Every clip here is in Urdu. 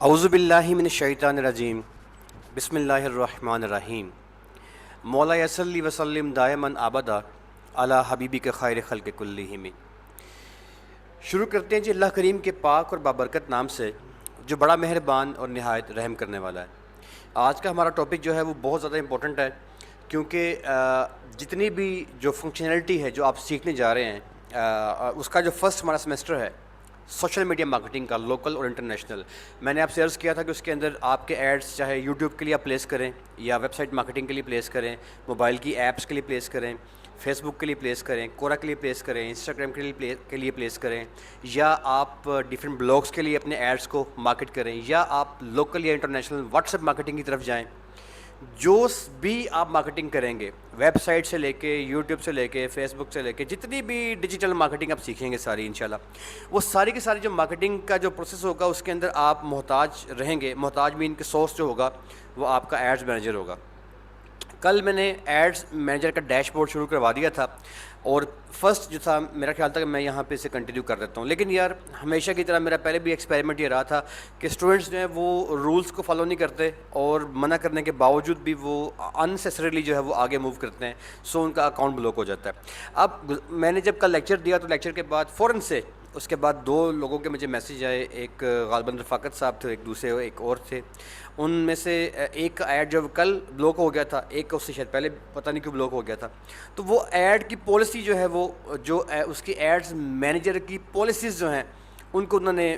اعوذ باللہ من الشیطان الرجیم بسم اللہ الرحمن الرحیم مولا صلی وسلم دائما ابدا علی حبیبک خیر خلق کلہم۔ شروع کرتے ہیں جی اللہ کریم کے پاک اور بابرکت نام سے جو بڑا مہربان اور نہایت رحم کرنے والا ہے۔ آج کا ہمارا ٹاپک جو ہے وہ بہت زیادہ امپورٹنٹ ہے، کیونکہ جتنی بھی جو فنکشنلٹی ہے جو آپ سیکھنے جا رہے ہیں اس کا جو فرسٹ ہمارا سیمسٹر ہے سوشل میڈیا مارکیٹنگ کا، لوکل اور انٹرنیشنل۔ میں نے آپ سے عرض کیا تھا کہ اس کے اندر آپ کے ایڈز چاہے یوٹیوب کے لیے آپ پلیس کریں یا ویب سائٹ مارکیٹنگ کے لیے پلیس کریں، موبائل کی ایپس کے لیے پلیس کریں، فیس بک کے لیے پلیس کریں، کورا کے لیے پلیس کریں، انسٹاگرام کے لیے پلیس کریں، یا آپ ڈیفرنٹ بلاگس کے لیے اپنے ایڈز کو مارکیٹ کریں، یا آپ لوکل یا انٹرنیشنل واٹس ایپ مارکیٹنگ کی طرف جائیں۔ جو بھی آپ مارکیٹنگ کریں گے، ویب سائٹ سے لے کے یوٹیوب سے لے کے فیس بک سے لے کے جتنی بھی ڈیجیٹل مارکیٹنگ آپ سیکھیں گے ساری انشاءاللہ، وہ ساری کی ساری جو مارکیٹنگ کا جو پروسیس ہوگا اس کے اندر آپ محتاج رہیں گے۔ محتاج بھی ان کے سورس جو ہوگا وہ آپ کا ایڈز مینیجر ہوگا۔ کل میں نے ایڈز مینیجر کا ڈیش بورڈ شروع کروا دیا تھا، اور فرسٹ جو تھا میرا خیال تھا کہ میں یہاں پہ اسے کنٹینیو کر دیتا ہوں، لیکن یار ہمیشہ کی طرح میرا پہلے بھی ایکسپیریمنٹ یہ رہا تھا کہ اسٹوڈنٹس جو ہیں وہ رولس کو فالو نہیں کرتے، اور منع کرنے کے باوجود بھی وہ انسیسریلی جو ہے وہ آگے موو کرتے ہیں، سو ان کا اکاؤنٹ بلاک ہو جاتا ہے۔ اب میں نے جب کل لیکچر دیا تو لیکچر کے بعد فوراً سے اس کے بعد دو لوگوں کے مجھے میسیج آئے، ایک غالباً رفاقت صاحب تھے، ایک دوسرے ایک اور تھے۔ ان میں سے ایک کا ایڈ جو کل بلاک ہو گیا تھا، ایک کا اس سے شاید پہلے پتہ نہیں کیوں بلاک ہو گیا تھا، تو وہ ایڈ کی پالیسی جو ہے وہ جو اس کی ایڈز مینیجر کی پالیسیز جو ہیں ان کو انہوں نے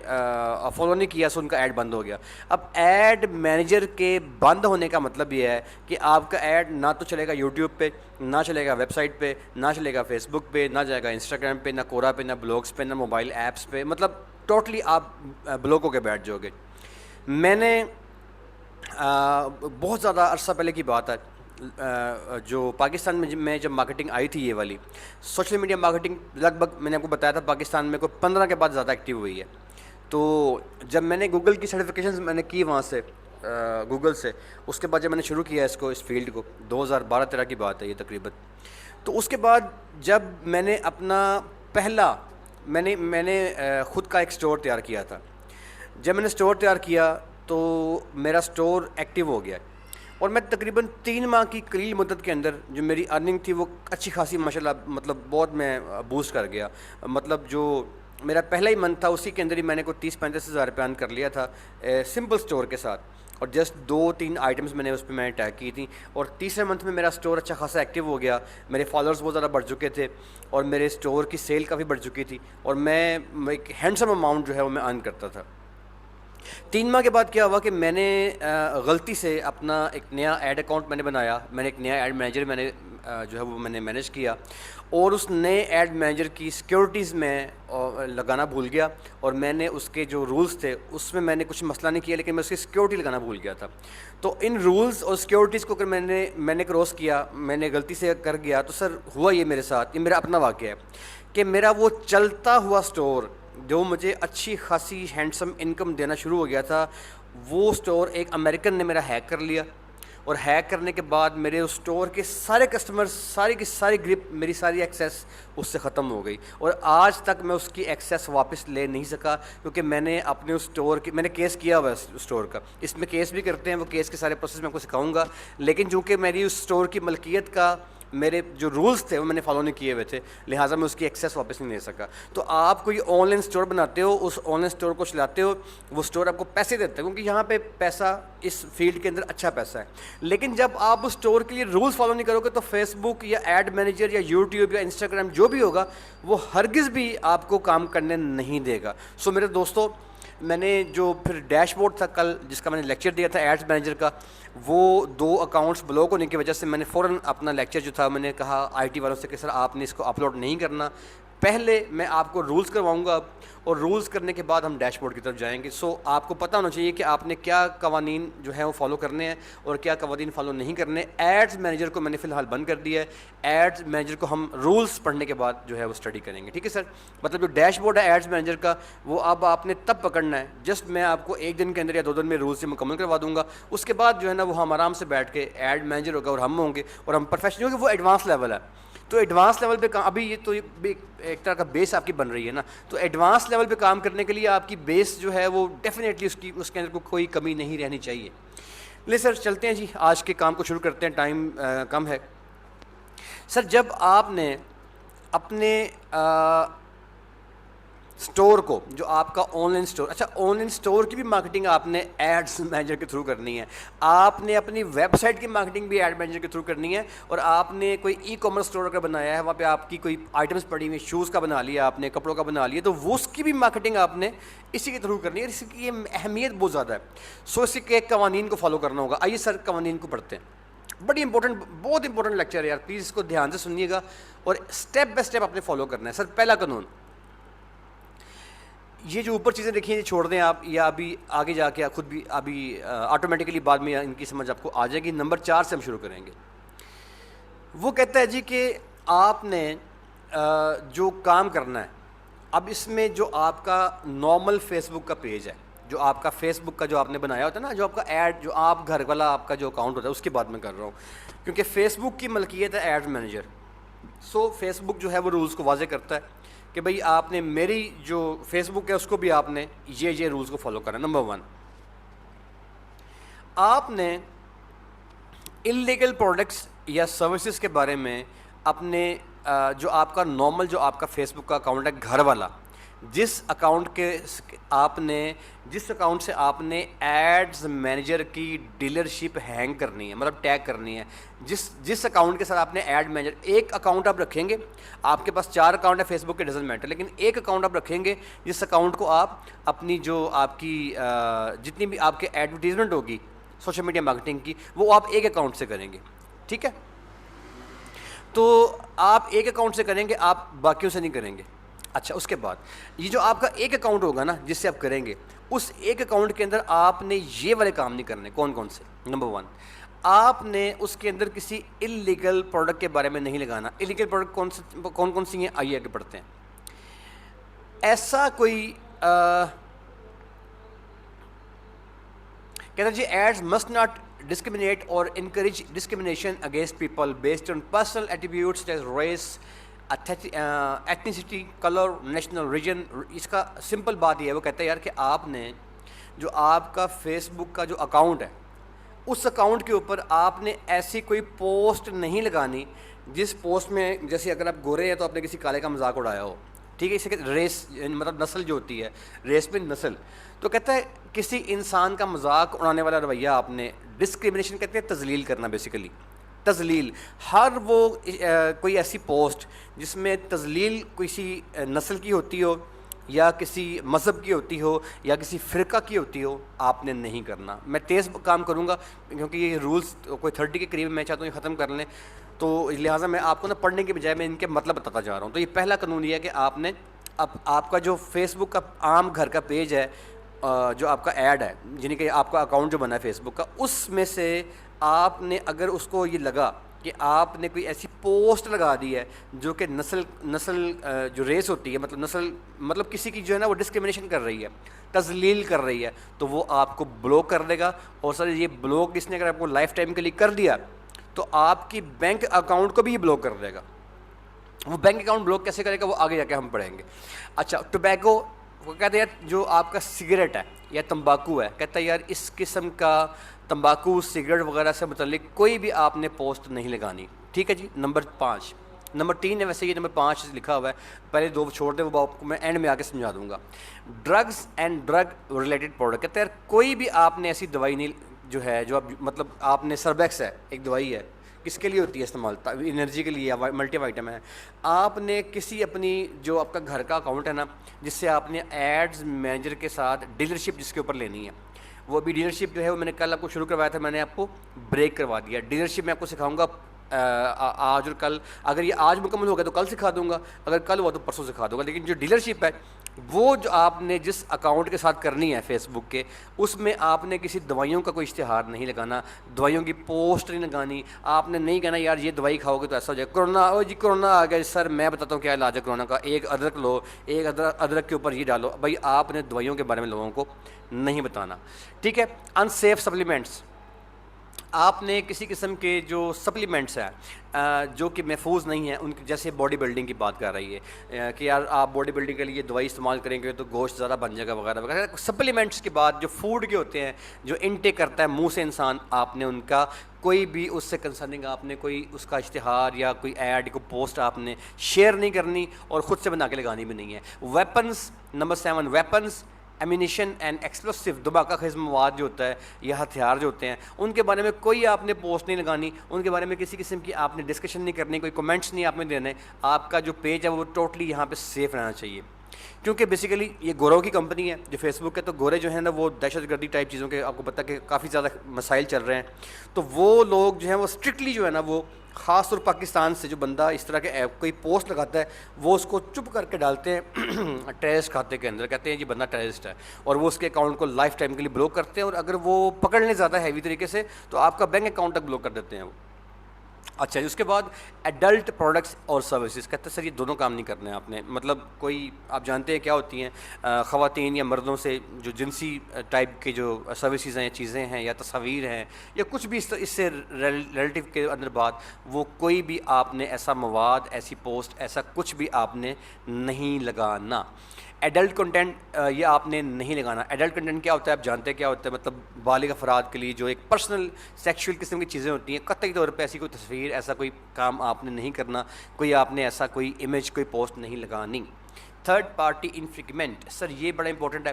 فالو نہیں کیا، سو ان کا ایڈ بند ہو گیا۔ اب ایڈ مینیجر کے بند ہونے کا مطلب یہ ہے کہ آپ کا ایڈ نہ تو چلے گا یوٹیوب پہ، نہ چلے گا ویب سائٹ پہ، نہ چلے گا فیس بک پہ، نہ جائے گا انسٹاگرام پہ، نہ کورا پہ، نہ بلاگس پہ، نہ موبائل ایپس پہ، مطلب ٹوٹلی آپ بلاک ہو کے بیٹھ جاؤ گے۔ میں نے بہت زیادہ عرصہ پہلے کی بات ہے، جو پاکستان میں جب مارکیٹنگ آئی تھی یہ والی سوشل میڈیا مارکیٹنگ، لگ بھگ میں نے آپ کو بتایا تھا پاکستان میں کوئی 15 کے بعد زیادہ ایکٹیو ہوئی ہے۔ تو جب میں نے گوگل کی سرٹیفکیشنز میں نے کی وہاں سے گوگل سے، اس کے بعد جب میں نے شروع کیا اس کو، اس فیلڈ کو 2012-13 کی بات ہے یہ تقریباً، تو اس کے بعد جب میں نے اپنا پہلا میں نے خود کا ایک سٹور تیار کیا تھا۔ جب میں نے سٹور تیار کیا تو میرا سٹور ایکٹیو ہو گیا، اور میں تقریباً 3 ماہ کی قلیل مدت کے اندر جو میری ارننگ تھی وہ اچھی خاصی ماشاءاللہ مطلب بہت میں بوسٹ کر گیا۔ مطلب جو میرا پہلا ہی منتھ تھا اسی کے اندر ہی میں نے کوئی 30-35 ہزار روپے ارن کر لیا تھا سمپل سٹور کے ساتھ، اور جسٹ 2-3 آئٹمس میں نے اس پہ میں نے ٹیگ کی تھیں، اور تیسرے منتھ میں میرا سٹور اچھا خاصا ایکٹیو ہو گیا، میرے فالوورز بہت زیادہ بڑھ چکے تھے، اور میرے سٹور کی سیل کافی بڑھ چکی تھی، اور میں ایک ہینڈسم اماؤنٹ جو ہے وہ میں ارن کرتا تھا۔ 3 ماہ کے بعد کیا ہوا کہ میں نے غلطی سے اپنا ایک نیا ایڈ اکاؤنٹ میں نے بنایا، میں نے ایک نیا ایڈ مینیجر میں نے جو ہے وہ میں نے مینیج کیا، اور اس نئے ایڈ مینیجر کی سیکیورٹیز میں لگانا بھول گیا، اور میں نے اس کے جو رولز تھے اس میں نے کچھ مسئلہ نہیں کیا، لیکن میں اس کی سیکیورٹی لگانا بھول گیا تھا۔ تو ان رولز اور سیکیورٹیز کو اگر میں نے کراس کیا، میں نے غلطی سے کر گیا، تو سر ہوا یہ میرے ساتھ، یہ میرا اپنا واقعہ ہے کہ میرا وہ چلتا ہوا سٹور جو مجھے اچھی خاصی ہینڈسم انکم دینا شروع ہو گیا تھا، وہ سٹور ایک امریکن نے میرا ہیک کر لیا، اور ہیک کرنے کے بعد میرے اس سٹور کے سارے کسٹمر، ساری کی ساری گرپ، میری ساری ایکسیس اس سے ختم ہو گئی، اور آج تک میں اس کی ایکسیس واپس لے نہیں سکا، کیونکہ میں نے اپنے اس سٹور کی میں نے کیس کیا ہوا ہے سٹور کا، اس میں کیس بھی کرتے ہیں، وہ کیس کے سارے پروسیس میں آپ کو سکھاؤں گا، لیکن چونکہ میری اس سٹور کی ملکیت کا میرے جو رولز تھے وہ میں نے فالو نہیں کیے ہوئے تھے، لہٰذا میں اس کی ایکسیس واپس نہیں لے سکا۔ تو آپ کوئی آن لائن سٹور بناتے ہو، اس آن لائن سٹور کو چلاتے ہو، وہ سٹور آپ کو پیسے دیتے ہیں، کیونکہ یہاں پہ پیسہ اس فیلڈ کے اندر اچھا پیسہ ہے، لیکن جب آپ اس سٹور کے لیے رولز فالو نہیں کرو گے تو فیس بک یا ایڈ مینیجر یا یوٹیوب یا انسٹاگرام جو بھی ہوگا وہ ہرگز بھی آپ کو کام کرنے نہیں دے گا۔ سو میرے دوستو، میں نے جو پھر ڈیش بورڈ تھا کل جس کا میں نے لیکچر دیا تھا ایڈز مینیجر کا، وہ 2 اکاؤنٹس بلاک ہونے کی وجہ سے میں نے فوراً اپنا لیکچر جو تھا میں نے کہا آئی ٹی والوں سے کہ سر آپ نے اس کو اپلوڈ نہیں کرنا، پہلے میں آپ کو رولز کرواؤں گا، اور رولز کرنے کے بعد ہم ڈیش بورڈ کی طرف جائیں گے۔ سو آپ کو پتہ ہونا چاہیے کہ آپ نے کیا قوانین جو ہیں وہ فالو کرنے ہیں اور کیا قوانین فالو نہیں کرنے۔ ایڈز مینیجر کو میں نے فی الحال بند کر دیا ہے، ایڈز مینیجر کو ہم رولز پڑھنے کے بعد جو ہے وہ اسٹڈی کریں گے، ٹھیک ہے سر؟ مطلب جو ڈیش بورڈ ہے ایڈز مینیجر کا وہ اب آپ نے تب پکڑنا ہے، جسٹ میں آپ کو 1 دن کے اندر یا 2 دن میں رولز سے مکمل کروا دوں گا، اس کے بعد جو ہے نا وہ ہم آرام سے بیٹھ کے ایڈ مینیجر ہوگا اور ہم ہوں گے، اور ہم پروفیشنل، کیونکہ وہ ایڈوانس لیول ہے۔ تو ایڈوانس لیول پہ ابھی یہ تو ایک طرح کا بیس آپ کی بن رہی ہے نا, تو ایڈوانس لیول پہ کام کرنے کے لیے آپ کی بیس جو ہے وہ ڈیفینیٹلی اس کے اندر کوئی کمی نہیں رہنی چاہیے. لے سر چلتے ہیں جی, آج کے کام کو شروع کرتے ہیں, ٹائم کم ہے. سر جب آپ نے اپنے اسٹور کو, جو آپ کا آن لائن اسٹور, اچھا آن لائن اسٹور کی بھی مارکیٹنگ آپ نے ایڈس مینیجر کے تھرو کرنی ہے, آپ نے اپنی ویب سائٹ کی مارکیٹنگ بھی ایڈ مینیجر کے تھرو کرنی ہے, اور آپ نے کوئی ای کامرس اسٹور کا بنایا ہے, وہاں پہ آپ کی کوئی آئٹمس پڑی ہوئی, شوز کا بنا لیا آپ نے, کپڑوں کا بنا لیا, تو وہ اس کی بھی مارکیٹنگ آپ نے اسی کے تھرو کرنی ہے. اس کی اہمیت بہت زیادہ ہے. سو اسی کے قوانین کو فالو کرنا ہوگا. آئیے سر قوانین کو پڑھتے ہیں. بڑی امپورٹنٹ, بہت امپورٹنٹ لیکچر ہے یار, پلیز اس کو دھیان سے سنیے گا اور اسٹیپ بائی اسٹیپ آپ نے فالو کرنا ہے. سر پہلا قانون, یہ جو اوپر چیزیں دیکھیں یہ چھوڑ دیں آپ, یا ابھی آگے جا کے خود بھی ابھی آٹومیٹیکلی بعد میں ان کی سمجھ آپ کو آ جائے گی. نمبر 4 سے ہم شروع کریں گے. وہ کہتا ہے جی کہ آپ نے جو کام کرنا ہے, اب اس میں جو آپ کا نارمل فیس بک کا پیج ہے, جو آپ کا فیس بک کا جو آپ نے بنایا ہوتا ہے نا, جو آپ کا ایڈ, جو آپ گھر والا آپ کا جو اکاؤنٹ ہوتا ہے اس کی بات میں کر رہا ہوں, کیونکہ فیس بک کی ملکیت ہے ایڈ مینیجر. سو فیس بک جو ہے وہ رولز کو واضح کرتا ہے کہ بھئی آپ نے میری جو فیس بک ہے اس کو بھی آپ نے یہ رولز کو فالو کرنا ہے. نمبر 1, آپ نے انلیگل پروڈکٹس یا سروسز کے بارے میں اپنے جو آپ کا نارمل, جو آپ کا فیس بک کا اکاؤنٹ ہے گھر والا, جس اکاؤنٹ سے آپ نے ایڈز مینیجر کی ڈیلرشپ ہینگ کرنی ہے, مطلب ٹیگ کرنی ہے, جس اکاؤنٹ کے ساتھ آپ نے ایڈ مینیجر, ایک اکاؤنٹ آپ رکھیں گے, آپ کے پاس 4 اکاؤنٹ ہے فیس بک کے, ڈزنٹ میٹر, لیکن ایک اکاؤنٹ آپ رکھیں گے جس اکاؤنٹ کو آپ اپنی جو آپ کی جتنی بھی آپ کے ایڈورٹیزمنٹ ہوگی سوشل میڈیا مارکیٹنگ کی, وہ آپ ایک اکاؤنٹ سے کریں گے. ٹھیک ہے, تو آپ ایک اکاؤنٹ سے کریں گے, آپ باقیوں سے نہیں کریں گے. اچھا, اس کے بعد یہ جو آپ کا ایک اکاؤنٹ ہوگا نا جس سے آپ کریں گے, اس ایک اکاؤنٹ کے اندر آپ نے یہ والے کام نہیں کرنے. کون کون سے؟ نمبر 1, آپ نے اس کے اندر کسی انلیگل پروڈکٹ کے بارے میں نہیں لگانا. انلیگل پروڈکٹ کون سی ہیں, آئیے آگے پڑھتے ہیں. ایسا کوئی کہتا جی AIDS must not discriminate or encourage discrimination against people based on personal attributes such as race, ethnicity, color, national region. اس کا سمپل بات یہ ہے, وہ کہتا ہے یار کہ آپ نے جو آپ کا فیس بک کا جو اکاؤنٹ ہے, اس اکاؤنٹ کے اوپر آپ نے ایسی کوئی پوسٹ نہیں لگانی جس پوسٹ میں, جیسے اگر آپ گورے ہیں تو آپ نے کسی کالے کا مذاق اڑایا ہو. ٹھیک ہے, اسے کہ ریس مطلب نسل جو ہوتی ہے, ریس میں نسل, تو کہتا ہے کسی انسان کا مذاق اڑانے والا رویہ آپ نے, ڈسکریمنیشن کہتے ہیں تذلیل کرنا, بیسیکلی تذلیل. ہر وہ کوئی ایسی پوسٹ جس میں تذلیل کسی نسل کی ہوتی ہو, یا کسی مذہب کی ہوتی ہو, یا کسی فرقہ کی ہوتی ہو, آپ نے نہیں کرنا. میں تیز کام کروں گا کیونکہ یہ رولز کوئی 30 کے قریب میں چاہتا ہوں یہ ختم کر لیں, تو لہٰذا میں آپ کو نا پڑھنے کے بجائے میں ان کے مطلب بتاتا جا رہا ہوں. تو یہ پہلا قانون یہ ہے کہ آپ نے اب آپ کا جو فیس بک کا عام گھر کا پیج ہے, جو آپ کا ایڈ ہے, یعنی کہ آپ کا اکاؤنٹ جو بنا ہے فیس بک کا, اس میں سے آپ نے اگر اس کو یہ لگا کہ آپ نے کوئی ایسی پوسٹ لگا دی ہے جو کہ نسل جو ریس ہوتی ہے, مطلب نسل مطلب کسی کی جو ہے نا وہ ڈسکریمنیشن کر رہی ہے, تذلیل کر رہی ہے, تو وہ آپ کو بلاک کر دے گا. اور سر یہ بلاک اس نے اگر آپ کو لائف ٹائم کے لیے کر دیا تو آپ کی بینک اکاؤنٹ کو بھی یہ بلاک کر دے گا. وہ بینک اکاؤنٹ بلاک کیسے کرے گا وہ آگے جا کے ہم پڑھیں گے. اچھا, ٹوبیکو, وہ کہتے ہیں یار جو آپ کا سگریٹ ہے یا تمباکو ہے, کہتا ہے یار اس قسم کا تمباکو, سگریٹ وغیرہ سے متعلق کوئی بھی آپ نے پوسٹ نہیں لگانی. ٹھیک ہے جی. نمبر 3 ہے ویسے, یہ نمبر 5 لکھا ہوا ہے, پہلے 2 چھوڑ دیں, وہ آپ کو میں اینڈ میں آ کے سمجھا دوں گا. Drugs and drug related product, کہتے ہیں یار کوئی بھی آپ نے ایسی دوائی نہیں جو ہے, جو مطلب آپ نے سربیکس ہے, ایک دوائی ہے, کس کے لیے ہوتی ہے استعمال, انرجی کے لیے, ملٹی وائٹم ہے, آپ نے کسی اپنی جو آپ کا گھر کا اکاؤنٹ ہے نا جس سے آپ نے ایڈز مینیجر کے ساتھ ڈیلرشپ جس کے اوپر لینی ہے, وہ بھی ڈیلرشپ جو ہے وہ میں نے کل آپ کو شروع کروایا تھا, میں نے آپ کو بریک کروا دیا. ڈیلرشپ میں آپ کو سکھاؤں گا آج اور کل, اگر یہ آج مکمل ہوگا تو کل سکھا دوں گا, اگر کل ہوا تو پرسوں سکھا دوں گا. لیکن جو ڈیلرشپ ہے وہ جو آپ نے جس اکاؤنٹ کے ساتھ کرنی ہے فیس بک کے, اس میں آپ نے کسی دوائیوں کا کوئی اشتہار نہیں لگانا, دوائیوں کی پوسٹ نہیں لگانی. آپ نے نہیں کہنا یار یہ دوائی کھاؤ گے تو ایسا ہو جائے, کرونا, او جی کرونا آ گیا سر, میں بتاتا ہوں کیا علاج ہے کرونا کا, ایک ادرک لو, ایک ادرک کے اوپر یہ ڈالو. بھائی آپ نے دوائیوں کے بارے میں لوگوں کو نہیں بتانا. ٹھیک ہے. ان سیف سپلیمنٹس, آپ نے کسی قسم کے جو سپلیمنٹس ہیں جو کہ محفوظ نہیں ہیں، ان کی جیسے باڈی بلڈنگ کی بات کر رہی ہے کہ یار آپ باڈی بلڈنگ کے لیے دوائی استعمال کریں گے تو گوشت زیادہ بن جائے گا وغیرہ وغیرہ، سپلیمنٹس کی بات جو فوڈ کے ہوتے ہیں جو انٹیک کرتا ہے منہ سے انسان، آپ نے ان کا کوئی بھی اس سے کنسرننگ آپ نے کوئی اس کا اشتہار یا کوئی ایڈ کو پوسٹ آپ نے شیئر نہیں کرنی اور خود سے بنا کے لگانی بھی نہیں ہے۔ Weapons, number 7، weapons, ammunition and explosive, دھماکہ خیز مواد جو ہوتا ہے یا ہتھیار جو ہوتے ہیں، ان کے بارے میں کوئی آپ نے پوسٹ نہیں لگانی، ان کے بارے میں کسی قسم کی آپ نے ڈسکشن نہیں کرنی، کوئی کمنٹس نہیں آپ نے دینے۔ آپ کا جو پیج ہے وہ ٹوٹلی یہاں پہ سیف رہنا چاہیے، کیونکہ بیسیکلی یہ گوروں کی کمپنی ہے جو فیس بک ہے، تو گورے جو ہیں نا وہ دہشت گردی ٹائپ چیزوں کے آپ کو پتہ کہ کافی زیادہ مسائل چل رہے ہیں، تو وہ لوگ جو ہیں وہ اسٹرکٹلی جو ہے نا وہ خاص طور پاکستان سے جو بندہ اس طرح کے ایپ کوئی پوسٹ لگاتا ہے وہ اس کو چپ کر کے ڈالتے ہیں ٹیررسٹ کھاتے کے اندر، کہتے ہیں یہ بندہ ٹیررسٹ ہے، اور وہ اس کے اکاؤنٹ کو لائف ٹائم کے لیے بلاک کرتے ہیں، اور اگر وہ پکڑ لیں زیادہ ہیوی طریقے سے تو آپ کا بینک اکاؤنٹ تک بلاک کر دیتے ہیں وہ۔ اچھا جی، اس کے بعد ایڈلٹ پروڈکٹس اور سروسز، کہتے ہیں سر یہ دونوں کام نہیں کرنے آپ نے، مطلب کوئی آپ جانتے ہیں کیا ہوتی ہیں خواتین یا مردوں سے جو جنسی ٹائپ کے جو سروسز ہیں، چیزیں ہیں یا تصاویر ہیں یا کچھ بھی اس سے ریلیٹیو کے اندر بات، وہ کوئی بھی آپ نے ایسا مواد، ایسی پوسٹ، ایسا کچھ بھی آپ نے نہیں لگانا۔ ایڈلٹ کنٹینٹ یہ آپ نے نہیں لگانا۔ ایڈلٹ کنٹینٹ کیا ہوتا ہے آپ جانتے ہیں کیا ہوتا ہے، مطلب بالغ افراد کے لیے جو ایک پرسنل سیکشول قسم کی چیزیں ہوتی ہیں، قطعی طور پہ ایسی کوئی تصویر، ایسا کوئی کام آپ نے نہیں کرنا، کوئی آپ نے ایسا کوئی امیج، کوئی پوسٹ نہیں لگانی۔ تھرڈ پارٹی انفریگمنٹ، سر یہ بڑا امپورٹنٹ ہے،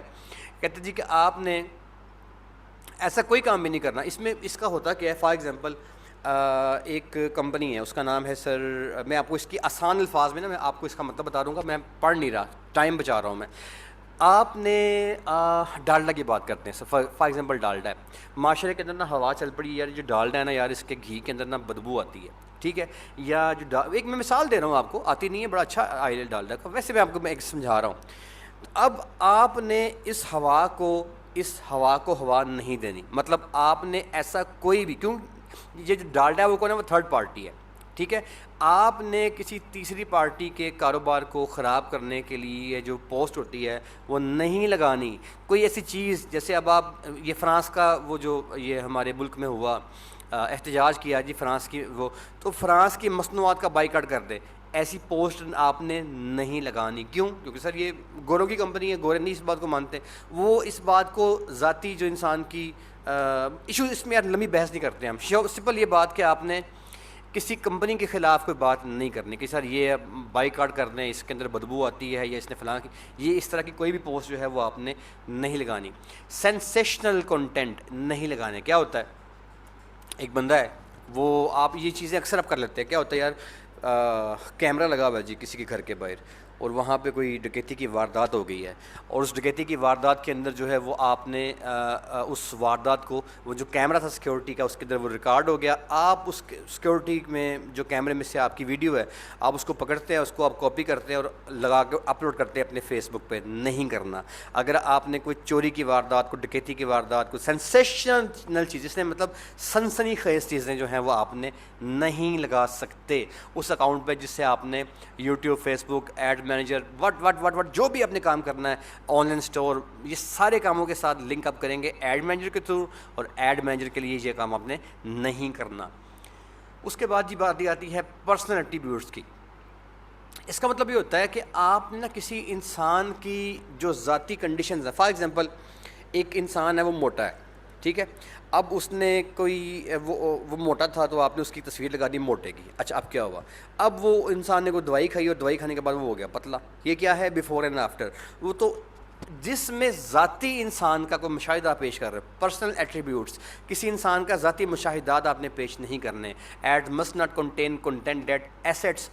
کہتے ہیں جی کہ آپ نے ایسا کوئی کام بھی نہیں کرنا۔ اس میں اس کا ہوتا کیا ہے، فار ایگزامپل ایک کمپنی ہے، اس کا نام ہے سر، میں آپ کو اس کی آسان الفاظ میں نا میں آپ کو اس کا مطلب بتا دوں گا، میں پڑھ نہیں رہا، ٹائم بچا رہا ہوں میں۔ آپ نے ڈالڈا کی بات کرتے ہیں سر، فار ایگزامپل ڈالڈا ہے، معاشرے کے اندر نا ہوا چل پڑی یار جو ڈالڈا ہے نا یار اس کے گھی کے اندر نا بدبو آتی ہے، ٹھیک ہے، یا جو ایک میں مثال دے رہا ہوں آپ کو، آتی نہیں ہے، بڑا اچھا آئل ہے ڈالڈا کا، ویسے میں آپ کو میں ایک سمجھا رہا ہوں۔ اب آپ نے اس ہوا کو ہوا نہیں دینی، مطلب آپ نے ایسا کوئی بھی، کیوں یہ جو ڈالڈا ہے وہ کون ہے، وہ تھرڈ پارٹی ہے، ٹھیک ہے، آپ نے کسی تیسری پارٹی کے کاروبار کو خراب کرنے کے لیے جو پوسٹ ہوتی ہے وہ نہیں لگانی۔ کوئی ایسی چیز جیسے اب آپ یہ فرانس کا وہ جو یہ ہمارے ملک میں ہوا احتجاج کیا جی فرانس کی، وہ تو فرانس کی مصنوعات کا بائیکاٹ کر دے، ایسی پوسٹ آپ نے نہیں لگانی۔ کیوں؟ کیونکہ سر یہ گوروں کی کمپنی ہے، گورے نہیں اس بات کو مانتے، وہ اس بات کو ذاتی جو انسان کی ایشو، اس میں یار لمبی بحث نہیں کرتے ہم، سمپل یہ بات کہ آپ نے کسی کمپنی کے خلاف کوئی بات نہیں کرنی کہ سر یہ بائیکاٹ کر دیں، اس کے اندر بدبو آتی ہے یا اس نے فلاں کی، یہ اس طرح کی کوئی بھی پوسٹ جو ہے وہ آپ نے نہیں لگانی۔ سینسیشنل کنٹینٹ نہیں لگانے۔ کیا ہوتا ہے، ایک بندہ ہے وہ، آپ یہ چیزیں اکثر آپ کر لیتے ہیں، کیا ہوتا ہے یار کیمرہ لگا ہوا ہے جی کسی کے گھر کے باہر، اور وہاں پہ کوئی ڈکیتی کی واردات ہو گئی ہے، اور اس ڈکیتی کی واردات کے اندر جو ہے وہ آپ نے اس واردات کو، وہ جو کیمرہ تھا سیکیورٹی کا اس کے اندر وہ ریکارڈ ہو گیا، آپ اس سیکیورٹی میں جو کیمرے میں سے آپ کی ویڈیو ہے آپ اس کو پکڑتے ہیں، اس کو آپ کاپی کرتے ہیں اور لگا کے اپلوڈ کرتے ہیں اپنے فیس بک پہ، نہیں کرنا۔ اگر آپ نے کوئی چوری کی واردات کو، ڈکیتی کی واردات کو، سینسیشنل چیز، اس نے مطلب سنسنی خیز چیزیں جو ہیں وہ آپ نے نہیں لگا سکتے اس اکاؤنٹ پہ، جس سے آپ نے YouTube, Facebook, ad manager, وٹ جو بھی آپ نے کام کرنا ہے، آن لائن اسٹور، یہ سارے کاموں کے ساتھ لنک اپ کریں گے ایڈ مینیجر کے تھرو، اور ایڈ مینیجر کے لیے یہ کام آپ نے نہیں کرنا۔ اس کے بعد یہ بات آتی ہے پرسنل ایٹریبیوٹس کی۔ اس کا مطلب یہ ہوتا ہے کہ آپ نے کسی انسان کی جو ذاتی کنڈیشنز ہیں، فار ایگزامپل ایک انسان ہے وہ موٹا ہے، ٹھیک ہے، اب اس نے کوئی وہ موٹا تھا تو آپ نے اس کی تصویر لگا دی موٹے کی، اچھا اب کیا ہوا، اب وہ انسان نے کوئی دوائی کھائی اور دوائی کھانے کے بعد وہ ہو گیا پتلا، یہ کیا ہے، بیفور اینڈ آفٹر، وہ تو جس میں ذاتی انسان کا کوئی مشاہدہ پیش کر رہے، پرسنل ایٹریبیوٹس، کسی انسان کا ذاتی مشاہدات آپ نے پیش نہیں کرنے۔ Ad must not contain content that assets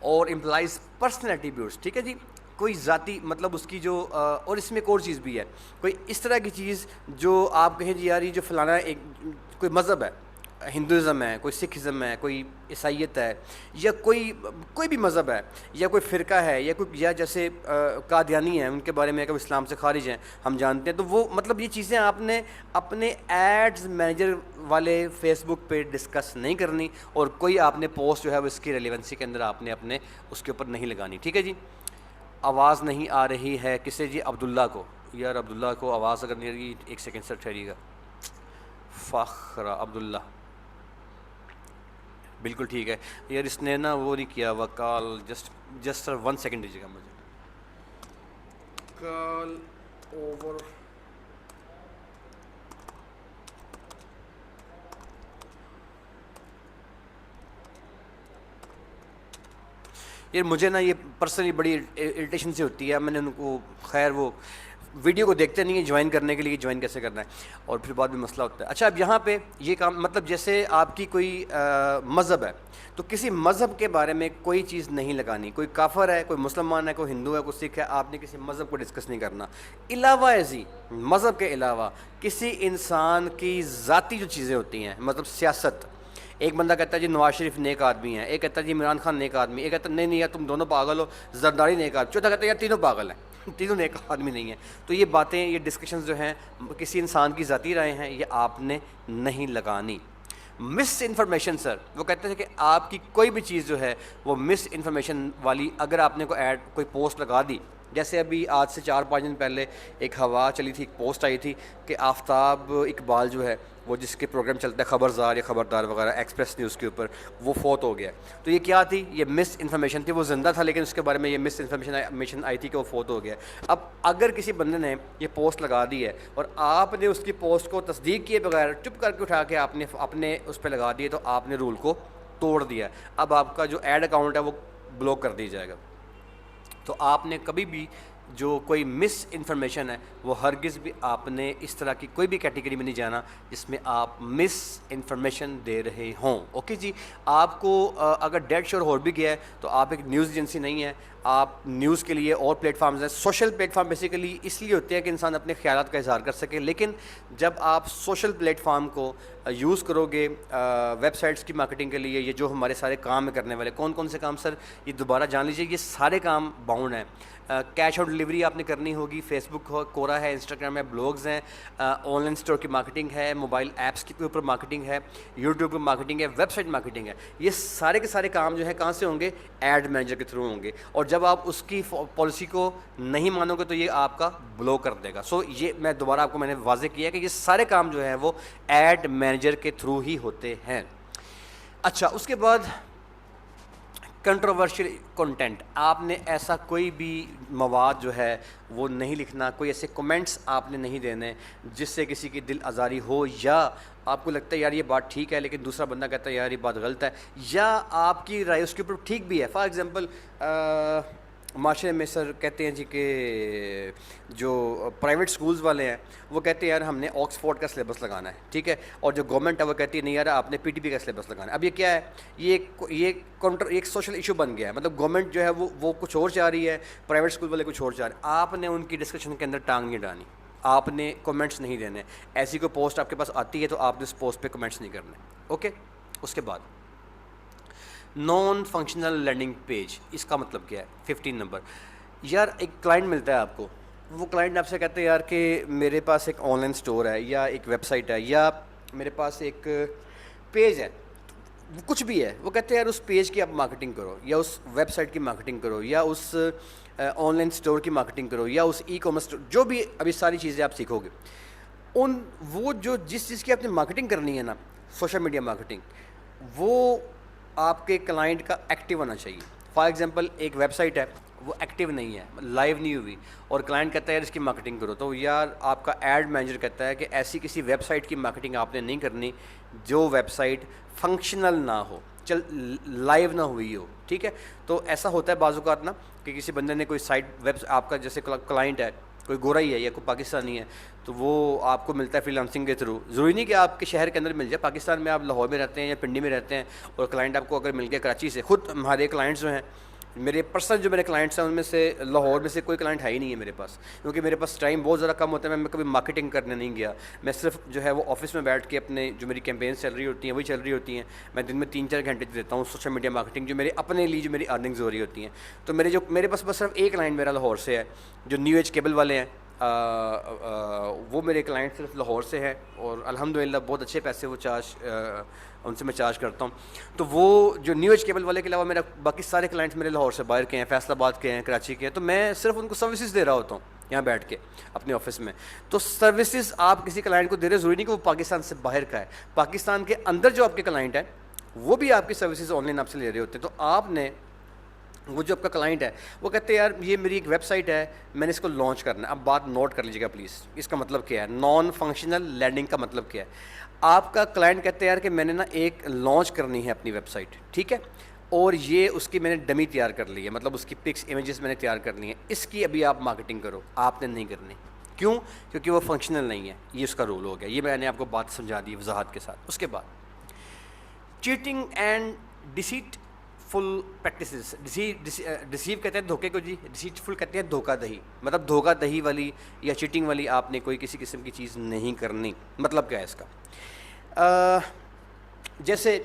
اور امپلائز پرسنل ایٹریبیوٹس، ٹھیک ہے جی، کوئی ذاتی مطلب اس کی جو اور اس میں ایک اور چیز بھی ہے، کوئی اس طرح کی چیز جو آپ کہیں جی یار یہ جو فلانا ایک کوئی مذہب ہے، ہندوازم ہے، کوئی سکھزم ہے، کوئی عیسائیت ہے، یا کوئی بھی مذہب ہے، یا کوئی فرقہ ہے، یا جیسے قادیانی ہیں، ان کے بارے میں کہ وہ اسلام سے خارج ہیں ہم جانتے ہیں، تو وہ مطلب یہ چیزیں آپ نے اپنے ایڈز مینیجر والے فیس بک پہ ڈسکس نہیں کرنی، اور کوئی آپ نے پوسٹ جو ہے وہ اس کی ریلیونسی کے اندر آپ نے اپنے اس کے اوپر نہیں لگانی، ٹھیک ہے جی۔ آواز نہیں آ رہی ہے کسے جی، عبداللہ کو، یار عبداللہ کو آواز اگر نہیں آ رہی، ایک سیکنڈ سر ٹھہریے گا، فخر عبداللہ، بالکل ٹھیک ہے یار، اس نے نا وہ نہیں کیا ہوا کال، جسٹ سر 1 سیکنڈ دیجیے گا مجھے. کال اوور. یار مجھے نا یہ پرسنلی بڑی اریٹیشن سے ہوتی ہے. میں نے ان کو خیر وہ ویڈیو کو دیکھتے نہیں ہیں جوائن کرنے کے لیے، جوائن کیسے کرنا ہے، اور پھر بعد میں مسئلہ ہوتا ہے. اچھا اب یہاں پہ یہ کام مطلب جیسے آپ کی کوئی مذہب ہے تو کسی مذہب کے بارے میں کوئی چیز نہیں لگانی. کوئی کافر ہے، کوئی مسلمان ہے، کوئی ہندو ہے، کوئی سکھ ہے، آپ نے کسی مذہب کو ڈسکس نہیں کرنا. علاوہ ازیں مذہب کے علاوہ کسی انسان کی ذاتی جو چیزیں ہوتی ہیں، مطلب سیاست، ایک بندہ کہتا ہے جی نواز شریف نیک آدمی ہے، ایک کہتا ہے جی عمران خان نیک آدمی، ایک کہتا ہے نہیں نہیں یار تم دونوں پاگل ہو، زرداری نیک آدمی، چوتھا کہتا ہے یار تینوں پاگل ہیں، تینوں نیک آدمی نہیں ہیں. تو یہ باتیں، یہ ڈسکشنز جو ہیں کسی انسان کی ذاتی رائے ہیں، یہ آپ نے نہیں لگانی. مس انفارمیشن سر، وہ کہتے ہیں کہ آپ کی کوئی بھی چیز جو ہے وہ مس انفارمیشن والی، اگر آپ نے کوئی ایڈ کوئی پوسٹ لگا دی، جیسے ابھی آج سے 4-5 دن پہلے ایک ہوا چلی تھی، ایک پوسٹ آئی تھی کہ آفتاب اقبال جو ہے وہ جس کے پروگرام چلتا ہے خبرزار یا خبردار وغیرہ ایکسپریس نیوز کے اوپر، وہ فوت ہو گیا. تو یہ کیا تھی؟ یہ مس انفارمیشن تھی. وہ زندہ تھا لیکن اس کے بارے میں یہ مس انفارمیشن آئی تھی کہ وہ فوت ہو گیا. اب اگر کسی بندے نے یہ پوسٹ لگا دی ہے اور آپ نے اس کی پوسٹ کو تصدیق کیے بغیر چپ کر کے اٹھا کے آپ نے اپنے اس پہ لگا دیے، تو آپ نے رول کو توڑ دیا. اب آپ کا جو ایڈ اکاؤنٹ ہے وہ بلاک کر دیا جائے گا. تو آپ نے کبھی بھی جو کوئی مس انفارمیشن ہے وہ ہرگز بھی آپ نے اس طرح کی کوئی بھی کیٹیگری میں نہیں جانا جس میں آپ مس انفارمیشن دے رہے ہوں. اوکے جی. آپ کو اگر ڈیڈ شور ہو بھی گیا ہے تو آپ ایک نیوز ایجنسی نہیں ہے، آپ نیوز کے لیے اور پلیٹ فارمز ہیں. سوشل پلیٹ فارم بیسیکلی اس لیے ہوتے ہیں کہ انسان اپنے خیالات کا اظہار کر سکے، لیکن جب آپ سوشل پلیٹ فارم کو یوز کرو گے ویب سائٹس کی مارکیٹنگ کے لیے، یہ جو ہمارے سارے کام میں کرنے والے کون سے کام سر، یہ دوبارہ جان لیجیے، یہ سارے کام باؤنڈ ہیں. کیش آن ڈلیوری آپ نے کرنی ہوگی، فیس بک کورا ہے، انسٹاگرام ہے، بلاگز ہیں، آن لائن اسٹور کی مارکیٹنگ ہے، موبائل ایپس کے اوپر مارکیٹنگ ہے، یوٹیوب پہ مارکیٹنگ ہے، ویب سائٹ مارکیٹنگ ہے. یہ سارے کے سارے کام جو ہیں کہاں سے ہوں گے؟ ایڈ مینیجر کے تھرو ہوں گے. اور جب آپ اس کی پالیسی کو نہیں مانو گے تو یہ آپ کا بلو کر دے گا. سو یہ میں دوبارہ آپ کو میں نے واضح کیا کہ یہ سارے کام جو ہیں وہ ایڈ مینیجر کے تھرو ہی ہوتے ہیں. اچھا اس کے بعد کنٹروورشل کنٹینٹ، آپ نے ایسا کوئی بھی مواد جو ہے وہ نہیں لکھنا، کوئی ایسے کومنٹس آپ نے نہیں دینے جس سے کسی کی دل آزاری ہو، یا آپ کو لگتا ہے یار یہ بات ٹھیک ہے لیکن دوسرا بندہ کہتا ہے یار یہ بات غلط ہے، یا آپ کی رائے اس کے اوپر ٹھیک بھی ہے. فار ایگزامپل معاشرے میں سر کہتے ہیں جی کہ جو پرائیویٹ سکولز والے ہیں وہ کہتے ہیں یار ہم نے آکسفورڈ کا سلیبس لگانا ہے، ٹھیک ہے، اور جو گورنمنٹ ہے وہ کہتی ہے نہیں یار آپ نے پی ٹی پی کا سلیبس لگانا ہے. اب یہ کیا ہے؟ یہ ایک سوشل ایشو بن گیا ہے. مطلب گورنمنٹ جو ہے وہ کچھ اور چاہ رہی ہے، پرائیویٹ اسکول والے کچھ اور چاہ رہے ہیں. آپ نے ان کی ڈسکشن کے اندر ٹانگ نہیں ڈالنی، آپ نے کومنٹس نہیں دینے. ایسی کوئی پوسٹ آپ کے پاس آتی ہے تو آپ نے اس پوسٹ پہ کومنٹس نہیں کرنے. اوکے. اس کے بعد نان فنکشنل لینڈنگ پیج، اس کا مطلب کیا ہے؟ 15 نمبر. یار ایک کلائنٹ ملتا ہے آپ کو، وہ کلائنٹ آپ سے کہتے ہیں یار کہ میرے پاس ایک آن لائن اسٹور ہے، یا ایک ویب سائٹ ہے، یا میرے پاس ایک پیج ہے، وہ کچھ بھی ہے. وہ کہتے ہیں یار اس پیج کی آپ مارکیٹنگ کرو، یا اس ویب سائٹ کی مارکیٹنگ کرو، یا اس آن لائن اسٹور کی مارکیٹنگ کرو، یا اس ای کامرس، جو بھی ابھی ساری چیزیں آپ سیکھو گے. وہ جو جس چیز کی آپ نے مارکیٹنگ کرنی ہے نا، سوشل میڈیا مارکیٹنگ، وہ آپ کے کلائنٹ کا ایکٹیو ہونا چاہیے. فار ایگزامپل ایک ویب سائٹ ہے وہ ایکٹیو نہیں ہے، لائیو نہیں ہوئی، اور کلائنٹ کہتا ہے یار اس کی مارکیٹنگ کرو، تو یار آپ کا ایڈ مینیجر کہتا ہے کہ ایسی کسی ویب سائٹ کی مارکیٹنگ آپ نے نہیں کرنی جو ویب سائٹ فنکشنل نہ ہو، لائیو نہ ہوئی ہو. ٹھیک ہے. تو ایسا ہوتا ہے بعض اوقات نا کہ کسی بندے نے کوئی سائٹ ویب، آپ کا جیسے کلائنٹ ہے کوئی گورا ہی ہے یا کوئی پاکستانی ہے، تو وہ آپ کو ملتا ہے فری لانسنگ کے تھرو. ضروری نہیں کہ آپ کے شہر کے اندر مل جائے. پاکستان میں آپ لاہور میں رہتے ہیں یا پنڈی میں رہتے ہیں اور کلائنٹ آپ کو اگر مل گیا کراچی سے، خود ہمارے کلائنٹس جو ہیں میرے پرسنل جو میرے کلائنٹس ہیں ان میں سے لاہور میں سے کوئی کلائنٹ ہے ہی نہیں ہے میرے پاس، کیونکہ میرے پاس ٹائم بہت زیادہ کم ہوتا ہے. میں کبھی مارکیٹنگ کرنے نہیں گیا، میں صرف جو ہے وہ آفس میں بیٹھ کے اپنے جو میری کیمپینس چل رہی ہوتی ہیں وہی چل رہی ہوتی ہیں. میں دن میں 3-4 گھنٹے دیتا ہوں سوشل میڈیا مارکیٹنگ، جو میرے اپنے لیے جو میری ارننگز ہو رہی ہوتی ہیں. تو میرے پاس بس صرف ایک کلائنٹ میرا لاہور سے ہے، جو نیو ایج کیبل والے ہیں. وہ میرے کلائنٹ صرف لاہور سے ہیں اور الحمدللہ بہت اچھے پیسے وہ ان سے میں چارج کرتا ہوں. تو وہ جو نیو ایج کیبل والے کے علاوہ باقی سارے کلائنٹس میرے لاہور سے باہر کے ہیں، فیصل آباد کے ہیں، کراچی کے ہیں. تو میں صرف ان کو سروسز دے رہا ہوتا ہوں. یہاں بیٹھ کے اپنے آفس میں. تو سروسز آپ کسی کلائنٹ کو دے رہے, ضروری نہیں کہ وہ پاکستان سے باہر کا ہے, پاکستان کے اندر جو آپ کے کلائنٹ ہیں وہ بھی آپ کی سروسز آن لائن آپ سے لے رہے ہوتے ہیں. تو آپ نے وہ جو آپ کا کلائنٹ ہے وہ کہتے ہیں یار یہ میری ایک ویب سائٹ ہے, میں نے اس کو لانچ کرنا ہے. اب بات نوٹ کر لیجیے گا پلیز, اس کا مطلب کیا ہے, نان فنکشنل لینڈنگ کا مطلب کیا ہے. آپ کا کلائنٹ کہتے ہیں یار کہ میں نے نا ایک لانچ کرنی ہے اپنی ویب سائٹ, ٹھیک ہے, اور یہ اس کی میں نے ڈمی تیار کر لی ہے, مطلب اس کی پکس امیجز میں نے تیار کرنی ہے, اس کی ابھی آپ مارکیٹنگ کرو. آپ نے نہیں کرنی. کیوں؟ کیونکہ وہ فنکشنل نہیں ہے, یہ اس کا رول ہو گیا. یہ میں نے آپ کو بات سمجھا دی وضاحت کے ساتھ. اس کے بعد cheating and deceitful practices. Deceive کہتے ہیں دھوکے کو جی, ڈیسیٹ فل کہتے ہیں دھوکہ دہی, مطلب دھوکہ دہی والی یا چیٹنگ والی آپ نے کوئی کسی قسم کی چیز نہیں کرنی. مطلب کیا ہے اس کا؟ جیسے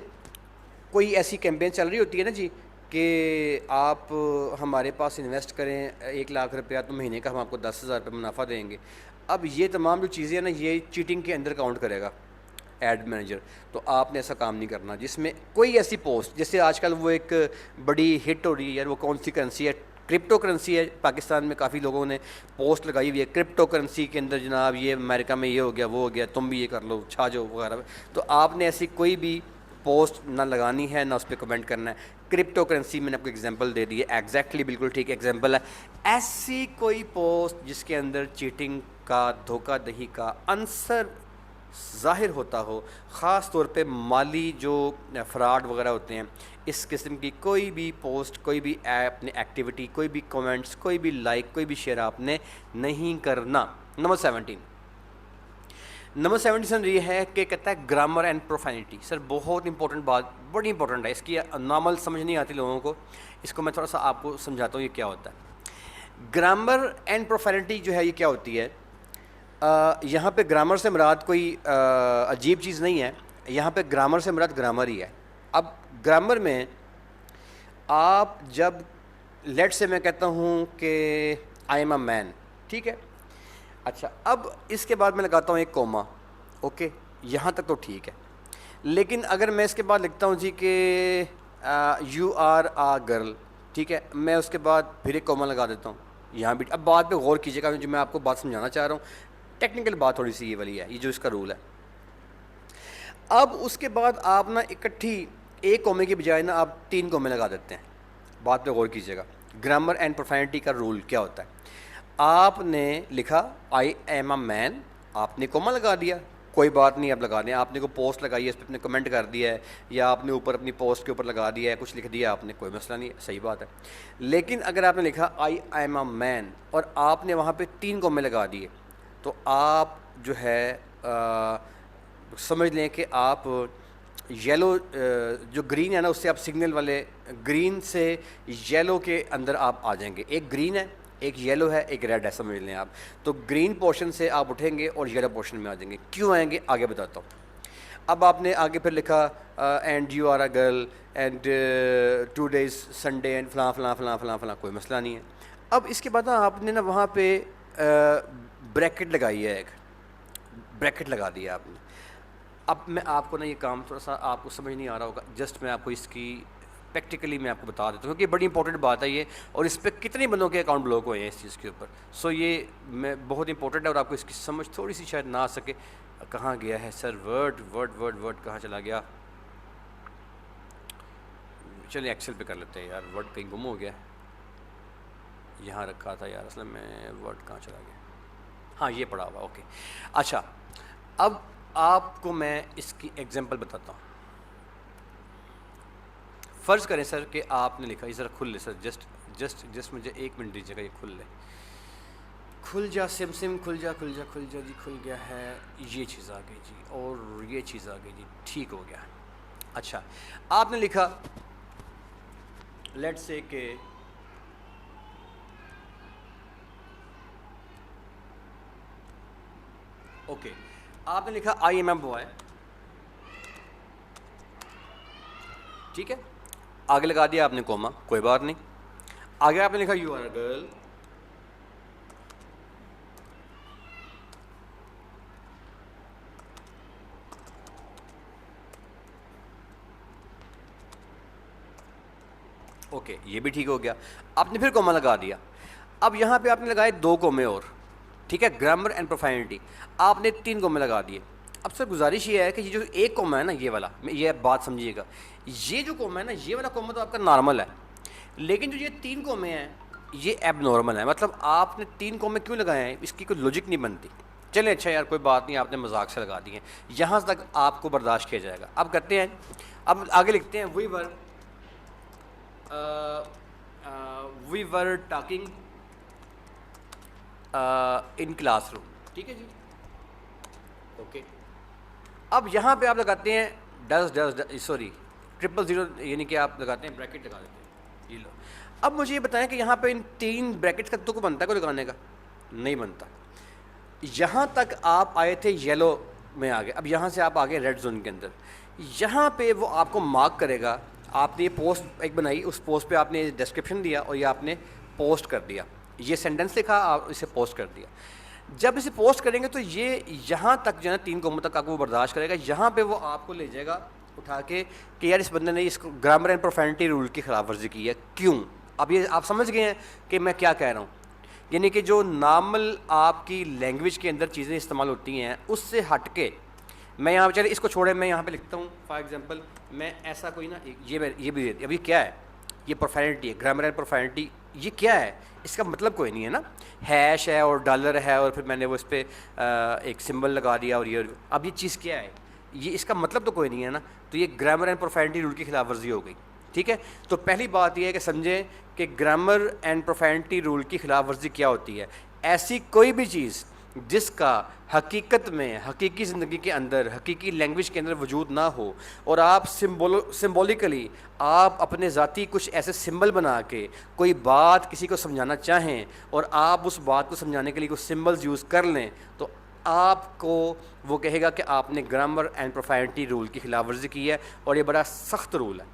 کوئی ایسی کیمپین چل رہی ہوتی ہے نا جی کہ آپ ہمارے پاس انویسٹ کریں 1,00,000 روپیہ تو مہینے کا ہم آپ کو 10,000 روپے منافع دیں گے. اب یہ تمام جو چیزیں ہیں نا یہ چیٹنگ کے اندر کاؤنٹ کرے گا ایڈ مینیجر. تو آپ نے ایسا کام نہیں کرنا جس میں کوئی ایسی پوسٹ, جیسے آج کل وہ ایک بڑی ہٹ ہو رہی ہے یار, وہ کون سی کرنسی ہے, کرپٹو کرنسی ہے. پاکستان میں کافی لوگوں نے پوسٹ لگائی ہوئی ہے کرپٹو کرنسی کے اندر, جناب یہ امریکہ میں یہ ہو گیا وہ ہو گیا, تم بھی یہ کر لو, چھا جاؤ وغیرہ. تو آپ نے ایسی کوئی بھی پوسٹ نہ لگانی ہے نہ اس پہ کمنٹ کرنا ہے. کرپٹو کرنسی میں نے آپ کو ایگزامپل دے دی ہے, ایگزیکٹلی بالکل ٹھیک ایگزامپل ہے. ایسی کوئی پوسٹ جس کے اندر چیٹنگ کا, دھوکہ دہی کا عنصر ظاہر ہوتا ہو, خاص طور پہ مالی جو فراڈ وغیرہ ہوتے ہیں, اس قسم کی کوئی بھی پوسٹ, کوئی بھی اپنی ایکٹیویٹی, کوئی بھی کومنٹس, کوئی بھی لائک, کوئی بھی شیئر آپ نے نہیں کرنا. نمبر 17 یہ ہے کہ کہتا ہے گرامر اینڈ پروفینٹی. سر بہت امپورٹنٹ بات, بڑی امپورٹنٹ ہے, اس کی نارمل سمجھ نہیں آتی لوگوں کو, اس کو میں تھوڑا سا آپ کو سمجھاتا ہوں یہ کیا ہوتا ہے. گرامر اینڈ پروفینٹی جو ہے یہ کیا ہوتی ہے. یہاں پہ گرامر سے مراد کوئی عجیب چیز نہیں ہے, یہاں پہ گرامر سے مراد گرامر ہی ہے. اب گرامر میں آپ جب لیٹ سے میں کہتا ہوں کہ آئی ایم اے مین, ٹھیک ہے, اچھا اب اس کے بعد میں لگاتا ہوں ایک کوما, اوکے, یہاں تک تو ٹھیک ہے. لیکن اگر میں اس کے بعد لکھتا ہوں جی کہ یو آر آ گرل, ٹھیک ہے, میں اس کے بعد پھر ایک کوما لگا دیتا ہوں یہاں بھی. اب بات پہ غور کیجیے گا, جو میں آپ کو بات سمجھانا چاہ رہا ہوں ٹیکنیکل بات تھوڑی سی یہ والی ہے, یہ جو اس کا رول ہے. اب اس کے بعد آپ نا اکٹھی ایک کومے کی بجائے نا آپ 3 کومے لگا دیتے ہیں. بات پہ غور کیجیے گا, گرامر اینڈ پروفینٹی کا رول کیا ہوتا ہے. آپ نے لکھا آئی ایم اے مین, آپ نے کوما لگا دیا, کوئی بات نہیں, آپ لگا دیں. آپ نے کوئی پوسٹ لگائی ہے, اس پہ اپنے کمنٹ کر دیا ہے, یا آپ نے اوپر اپنی پوسٹ کے اوپر لگا دیا ہے, کچھ لکھ دیا آپ نے, کوئی مسئلہ نہیں ہے, صحیح بات ہے. لیکن اگر آپ نے لکھا آئی ایم اے مین اور آپ نے وہاں پہ 3 کومے لگا دیے, تو آپ جو ہے سمجھ لیں کہ آپ یلو جو گرین ہے نا, اس سے آپ سگنل والے گرین سے یلو کے اندر آپ آ جائیں گے. ایک گرین ہے, ایک یلو ہے, ایک ریڈ ہے, سمجھ لیں آپ. تو گرین پورشن سے آپ اٹھیں گے اور یلو پورشن میں آ جائیں گے. کیوں آئیں گے آگے بتاتا ہوں. اب آپ نے آگے پھر لکھا and you are a girl and 2 days Sunday and فلاں فلاں فلاں فلاں فلاں, کوئی مسئلہ نہیں ہے. اب اس کے بعد آپ نے نا وہاں پہ بریکٹ لگائی ہے, ایک بریکٹ لگا دیا آپ نے. اب میں آپ کو نا یہ کام تھوڑا سا آپ کو سمجھ نہیں آ رہا ہوگا, جسٹ میں آپ کو اس کی پریکٹیکلی میں آپ کو بتا دیتا ہوں, کیونکہ یہ بڑی امپورٹنٹ بات ہے یہ, اور اس پہ کتنے بندوں کے اکاؤنٹ بلاک ہوئے ہیں اس چیز کے اوپر. سو یہ میں بہت امپورٹنٹ ہے, اور آپ کو اس کی سمجھ تھوڑی سی شاید نہ آ سکے. کہاں گیا ہے سر ورڈ کہاں چلا گیا. چلیے ایکسل پہ کر لیتے ہیں یار, ورڈ کہیں گم ہو گیا, یہاں رکھا تھا یار, اصل میں ورڈ کہاں چلا گیا. ہاں یہ پڑا ہوا, اوکے. اچھا اب آپ کو میں اس کی ایگزامپل بتاتا ہوں. فرض کریں سر کہ آپ نے لکھا, یہ ذرا کھل لے سر, جسٹ مجھے 1 منٹ دیجیے گا, یہ کھل لے, کھل جا سم کھل جا جی, کھل گیا ہے. یہ چیز آ گئی جی, اور یہ چیز آ گئی جی, ٹھیک ہو گیا. اچھا آپ نے لکھا لیٹ سے کہ اوکے, آپ نے لکھا آئی ایم اے بوائے, ٹھیک ہے, آگے لگا دیا آپ نے کوما, کوئی بات نہیں. آگے آپ نے لکھا you are a girl, okay, یہ بھی ٹھیک ہو گیا. آپ نے پھر کوما لگا دیا. اب یہاں پہ آپ نے لگائے 2 کومے اور, ٹھیک ہے. گرامر اینڈ پروفینٹی آپ نے 3 کومے لگا دیے. اب سر گزارش یہ ہے کہ یہ جو ایک کوما ہے نا یہ والا, یہ بات سمجھیے گا, یہ جو کوما ہے نا یہ والا کوما تو آپ کا نارمل ہے, لیکن جو یہ 3 کومے ہیں یہ ایب نارمل ہے. مطلب آپ نے 3 کومے کیوں لگائے ہیں, اس کی کوئی لاجک نہیں بنتی. چلیں اچھا یار کوئی بات نہیں, آپ نے مذاق سے لگا دیے, یہاں تک آپ کو برداشت کیا جائے گا. اب کرتے ہیں, اب آگے لکھتے ہیں وی were talking in class room. ٹھیک ہے جی, اوکے. اب یہاں پہ آپ لگاتے ہیں سوری 000, یعنی کہ آپ لگاتے ہیں بریکٹ لگا دیتے ہیں. یہ لو. اب مجھے یہ بتائیں کہ یہاں پہ ان 3 بریکٹ کا تو کو بنتا ہے کوئی لگانے کا؟ نہیں بنتا. یہاں تک آپ آئے تھے یلو میں آگے, اب یہاں سے آپ آگے ریڈ زون کے اندر. یہاں پہ وہ آپ کو مارک کرے گا. آپ نے یہ پوسٹ ایک بنائی, اس پوسٹ پہ آپ نے ڈسکرپشن دیا اور یہ آپ نے پوسٹ کر دیا, یہ سینٹنس لکھا, آپ اسے پوسٹ کر دیا. جب اسے پوسٹ کریں گے تو یہ یہاں تک جو ہے نا 3 کوموں تک آپ کو وہ برداشت کرے گا. یہاں پہ وہ آپ کو لے جائے گا اٹھا کے کہ یار اس بندے نے اس گرامر اینڈ پروفینٹی رول کی خلاف ورزی کی ہے, کیوں؟ اب یہ آپ سمجھ گئے ہیں کہ میں کیا کہہ رہا ہوں. یعنی کہ جو نارمل آپ کی لینگویج کے اندر چیزیں استعمال ہوتی ہیں اس سے ہٹ کے, میں یہاں پہ چلے اس کو چھوڑے, میں یہاں پہ لکھتا ہوں فار ایگزامپل, میں ایسا کوئی نا یہ بھی اب یہ کیا ہے, یہ پروفینٹی ہے, گرامر اینڈ پروفینٹی, یہ کیا ہے؟ اس کا مطلب کوئی نہیں ہے نا, ہیش ہے اور ڈالر ہے اور پھر میں نے وہ اس پہ ایک سمبل لگا دیا اور یہ, اب یہ چیز کیا ہے, یہ اس کا مطلب تو کوئی نہیں ہے نا. تو یہ گرامر اینڈ پروفینٹی رول کی خلاف ورزی ہو گئی. ٹھیک ہے, تو پہلی بات یہ ہے کہ سمجھیں کہ گرامر اینڈ پروفینٹی رول کی خلاف ورزی کیا ہوتی ہے. ایسی کوئی بھی چیز جس کا حقیقت میں حقیقی زندگی کے اندر حقیقی لینگویج کے اندر وجود نہ ہو, اور آپ سمبولیکلی آپ اپنے ذاتی کچھ ایسے سمبل بنا کے کوئی بات کسی کو سمجھانا چاہیں اور آپ اس بات کو سمجھانے کے لیے کچھ سمبلز یوز کر لیں, تو آپ کو وہ کہے گا کہ آپ نے گرامر اینڈ پروفینٹی رول کی خلاف ورزی کی ہے. اور یہ بڑا سخت رول ہے.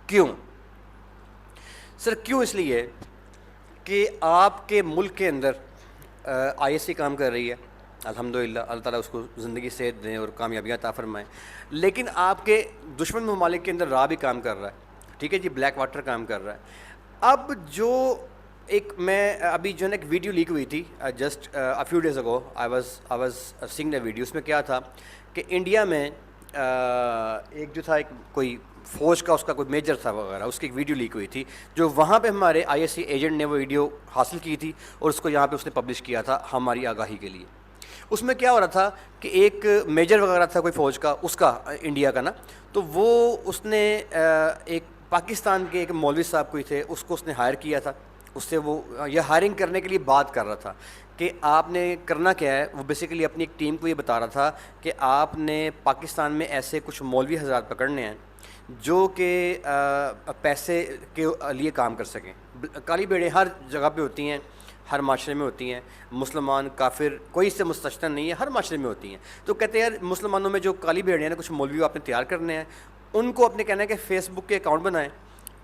کیوں سر؟ کیوں؟ اس لیے کہ آپ کے ملک کے اندر آئی ایس سی کام کر رہی ہے, الحمدللہ, اللہ تعالیٰ اس کو زندگی صحت دیں اور کامیابیاں عطا فرمائیں. لیکن آپ کے دشمن ممالک کے اندر را بھی کام کر رہا ہے. ٹھیک ہے جی, بلیک واٹر کام کر رہا ہے. اب جو ایک میں ابھی جو ہے نا ایک ویڈیو لیک ہوئی تھی just few days ago, I was saying the video. اس میں کیا تھا کہ انڈیا میں ایک جو تھا ایک کوئی فوج کا اس کا کوئی میجر تھا وغیرہ, اس کی ایک ویڈیو لیک ہوئی تھی جو وہاں پہ ہمارے آئی ایس سی ایجنٹ نے وہ ویڈیو حاصل کی تھی اور اس کو یہاں پہ اس نے پبلش کیا تھا ہماری آگاہی کے لیے. اس میں کیا ہو رہا تھا کہ ایک میجر وغیرہ تھا کوئی فوج کا, اس کا انڈیا کا نا, تو وہ اس نے ایک پاکستان کے ایک مولوی صاحب کوئی تھے, اس کو اس نے ہائر کیا تھا. اس سے وہ یہ ہائرنگ کرنے کے لیے بات کر رہا تھا کہ آپ نے کرنا کیا ہے. وہ بیسیکلی اپنی ایک ٹیم کو یہ بتا رہا تھا کہ آپ نے پاکستان میں ایسے کچھ مولوی حضرات پکڑنے ہیں جو کہ پیسے کے لیے کام کر سکیں. کالی بھیڑیں ہر جگہ پہ ہوتی ہیں, ہر معاشرے میں ہوتی ہیں, مسلمان کافر کوئی اس سے مستثنی نہیں ہے, ہر معاشرے میں ہوتی ہیں. تو کہتے ہیں یار مسلمانوں میں جو کالی بھیڑیں ہیں نا, کچھ مولوی آپ نے تیار کرنے ہیں, ان کو اپنے کہنا ہے کہ فیس بک کے اکاؤنٹ بنائیں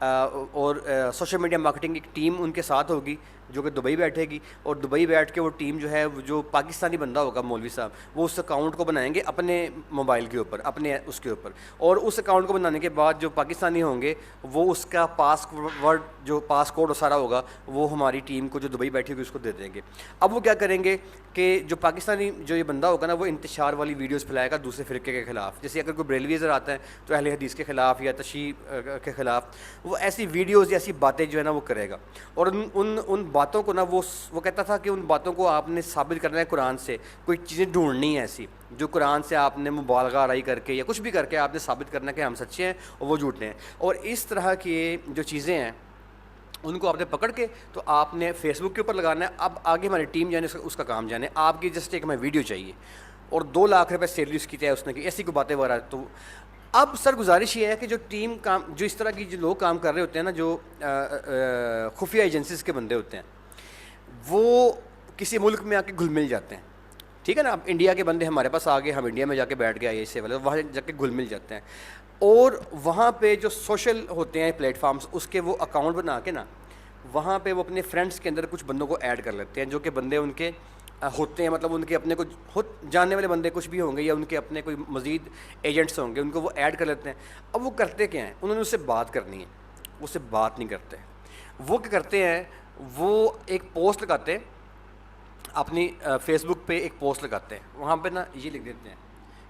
اور سوشل میڈیا مارکیٹنگ ایک ٹیم ان کے ساتھ ہوگی جو کہ دبئی بیٹھے گی, اور دبئی بیٹھ کے وہ ٹیم جو ہے جو پاکستانی بندہ ہوگا مولوی صاحب, وہ اس اکاؤنٹ کو بنائیں گے اپنے موبائل کے اوپر, اپنے اس کے اوپر, اور اس اکاؤنٹ کو بنانے کے بعد جو پاکستانی ہوں گے وہ اس کا پاس ورڈ جو پاس کوڈ سارا ہوگا وہ ہماری ٹیم کو جو دبئی بیٹھی ہوگی اس کو دے دیں گے. اب وہ کیا کریں گے کہ جو پاکستانی جو یہ بندہ ہوگا نا وہ انتشار والی ویڈیوز پھیلائے گا دوسرے فرقے کے خلاف. جیسے اگر کوئی بریلوی ادھر آتا ہے تو اہل حدیث کے خلاف یا تشیع کے خلاف وہ ایسی ویڈیوز یا ایسی باتیں جو ہے نا وہ کرے گا. اور ان باتوں کو نا وہ کہتا تھا کہ ان باتوں کو آپ نے ثابت کرنا ہے قرآن سے, کوئی چیزیں ڈھونڈنی ہے ایسی جو قرآن سے آپ نے مبالغہ آرائی کر کے یا کچھ بھی کر کے آپ نے ثابت کرنا ہے کہ ہم سچے ہیں اور وہ جھوٹے ہیں. اور اس طرح کی جو چیزیں ہیں ان کو آپ نے پکڑ کے تو آپ نے فیس بک کے اوپر لگانا ہے. اب آگے ہماری ٹیم جانے اس کا کام جانے, آپ کی جسٹ ایک ہمیں ویڈیو چاہیے اور 2 لاکھ روپے سیلری اس کی طے اس نے کی, ایسی کوئی باتیں وغیرہ. تو اب سر گزارش یہ ہے کہ جو ٹیم کام جو اس طرح کی جو لوگ کام کر رہے ہوتے ہیں نا, جو خفیہ ایجنسیز کے بندے ہوتے ہیں, وہ کسی ملک میں آ کے گھل مل جاتے ہیں. ٹھیک ہے نا, اب انڈیا کے بندے ہمارے پاس آ گئے, ہم انڈیا میں جا کے بیٹھ گئے ایسے والے, وہاں جا کے گھل مل جاتے ہیں. اور وہاں پہ جو سوشل ہوتے ہیں پلیٹ فارمز, اس کے وہ اکاؤنٹ بنا کے نا وہاں پہ وہ اپنے فرینڈس کے اندر کچھ بندوں کو ایڈ کر لیتے ہیں جو کہ بندے ان کے ہوتے ہیں, مطلب ان کے اپنے کچھ خود جاننے والے بندے کچھ بھی ہوں گے یا ان کے اپنے کوئی مزید ایجنٹس ہوں گے, ان کو وہ ایڈ کر لیتے ہیں. اب وہ کرتے کیا ہیں, انہوں نے اس سے بات کرنی ہے, وہ اس سے بات نہیں کرتے. وہ کیا کرتے ہیں, وہ ایک پوسٹ لگاتے ہیں اپنی فیس بک پہ ایک پوسٹ لگاتے ہیں, وہاں پہ نا یہ لکھ دیتے ہیں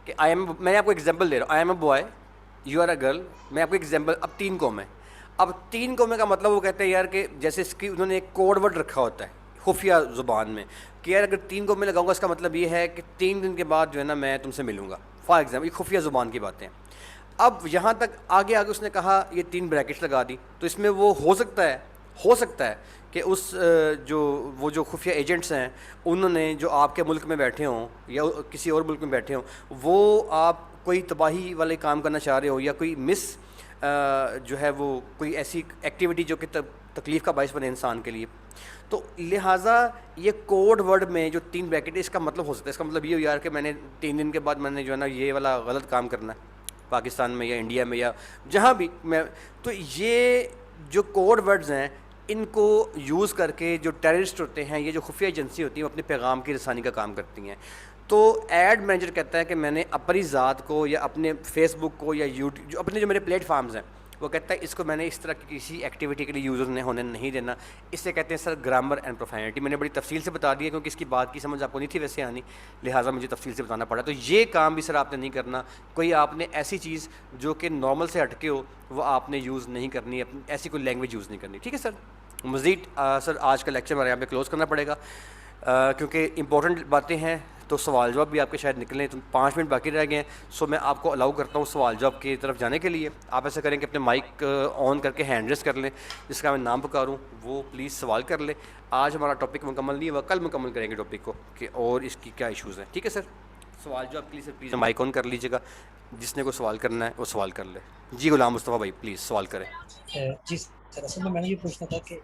کہ میں آپ کو ایگزامپل دے رہا ہوں, I am a boy, you are a girl. میں آپ کو ایگزامپل, اب 3 قومیں, اب 3 قومیں کا مطلب وہ کہتے ہیں یار کہ جیسے اس کی انہوں نے ایک کوڈ ورڈ رکھا ہوتا ہے خفیہ زبان میں کہ یار اگر 3 قومیں لگاؤں گا اس کا مطلب یہ ہے کہ 3 دن کے بعد جو ہے نا میں تم سے ملوں گا, فار ایگزامپل. یہ خفیہ زبان کی باتیں ہیں. اب یہاں تک آگے اس نے کہا یہ 3 بریکٹس لگا دی, تو اس میں وہ ہو سکتا ہے کہ اس وہ جو خفیہ ایجنٹس ہیں انہوں نے جو آپ کے ملک میں بیٹھے ہوں یا کسی اور ملک میں بیٹھے ہوں, وہ آپ کوئی تباہی والے کام کرنا چاہ رہے ہو یا کوئی جو ہے وہ کوئی ایسی ایکٹیویٹی جو کہ تکلیف کا باعث بنے انسان کے لیے. تو لہٰذا یہ کوڈ ورڈ میں جو 3 بریکٹ ہے اس کا مطلب ہو سکتا ہے, اس کا مطلب یہ ہو یار کہ میں نے 3 دن کے بعد میں نے جو ہے نا یہ والا غلط کام کرنا ہے پاکستان میں یا انڈیا میں یا جہاں بھی میں. تو یہ جو کوڈ ورڈز ہیں ان کو یوز کر کے جو ٹیررسٹ ہوتے ہیں, یہ جو خفیہ ایجنسی ہوتی ہیں, وہ اپنے پیغام کی رسانی کا کام کرتی ہیں. تو ایڈ مینیجر کہتا ہے کہ میں نے اپنی ذات کو یا اپنے فیس بک کو یا یوٹیوب جو میرے پلیٹ فارمز ہیں, وہ کہتا ہے اس کو میں نے اس طرح کی کسی ایکٹیویٹی کے لیے یوزر نے ہونے نہیں دینا. اس سے کہتے ہیں سر گرامر اینڈ پروفینٹی. میں نے بڑی تفصیل سے بتا دیا کیونکہ اس کی بات کی سمجھ آپ کو نہیں تھی ویسے آنی, لہٰذا مجھے تفصیل سے بتانا پڑا. تو یہ کام بھی سر آپ نے نہیں کرنا, کوئی آپ نے ایسی چیز جو کہ نارمل سے ہٹ کے ہو وہ آپ نے یوز نہیں کرنی, ایسی کوئی لینگویج یوز نہیں کرنی, ٹھیک ہے سر. مزید سر آج کا لیکچر ہمارے یہاں پہ کلوز کرنا پڑے گا کیونکہ امپورٹنٹ باتیں ہیں, تو سوال جواب بھی آپ کے شاید نکلیں. تو 5 منٹ باقی رہ گئے ہیں, سو میں آپ کو الاؤ کرتا ہوں سوال جواب کی طرف جانے کے لیے. آپ ایسا کریں کہ اپنے مائک آن کر کے ہینڈ ریس کر لیں, جس کا میں نام پکاروں وہ پلیز سوال کر لیں. آج ہمارا ٹاپک مکمل نہیں ہوا, کل مکمل کریں گے ٹاپک کو کہ اور اس کی کیا ایشوز ہیں, ٹھیک ہے سر. سوال جواب کے لیے سر پلیز مائک آن کر لیجیے گا, جس نے کوئی سوال کرنا ہے وہ سوال کر لے. جی غلام مصطفیٰ بھائی پلیز سوال کریں. جی سر, اصل میں نے یہ پوچھنا تھا کہ